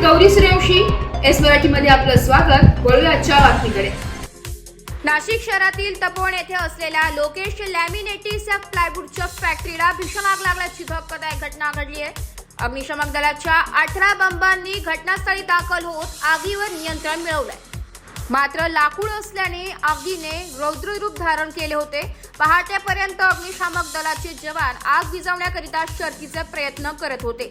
Gauri Suryavanshi, S मराठीमध्ये आपलं स्वागत। वळूया आजच्या बातमीकडे। नाशिक शहरातील तपोवन येथे असलेल्या लोकेश लॅमिनेटिव्स प्लायवूडच्या फॅक्टरीला भीषण आग लागल्याची धक्कादायक घटना घडली आहे। अग्निशमन दलाच्या 18 बंबांनी घटनास्थळी दाखल होत आगीवर नियंत्रण मिळवलंय। मात्र लाकूड असल्याने आगीने रौद्र रूप धारण केले होते। पहाटेपर्यंत अग्निशामक दलाचे जवान आग विझवण्याकरिता शर्थीचे प्रयत्न करत होते।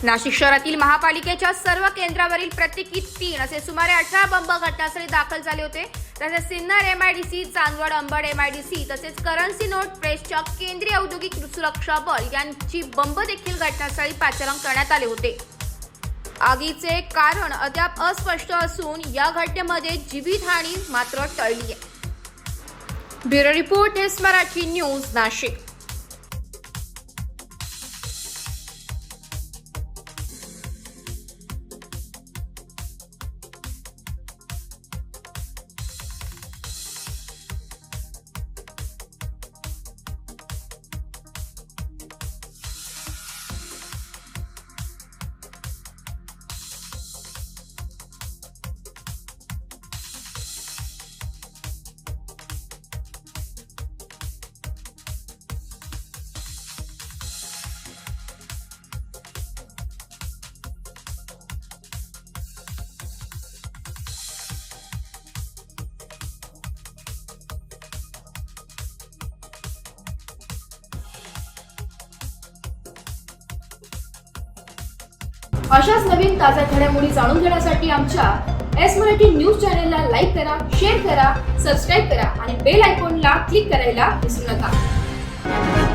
नाशिक शहरातील महापालिकेच्या सर्व केंद्रावरील प्रत्येकी 3 असे सुमारे 18 बंब घटनास्थळी दाखल झाले होते। तसेच सिन्नर एमआयडीसी, चांदवड अंबड एमआयडीसी तसेच करन्सी नोट प्रेसच्या केंद्रीय औद्योगिक सुरक्षा बल यांची बंब देखील घटनास्थळी पाचारण करण्यात आले होते। आगीचे कारण अद्याप अस्पष्ट असून या घटनेमध्ये जीवितहानी मात्र टळली आहे। Bureau report, S Marathi news, Nashik. अशाच नवीन ताज्या घडामोडी जाणून घेण्यासाठी आमच्या एस मराठी न्यूज चॅनलला लाईक करा, शेअर करा, सबस्क्राईब करा आणि बेल आयकॉनला क्लिक करायला विसरू नका।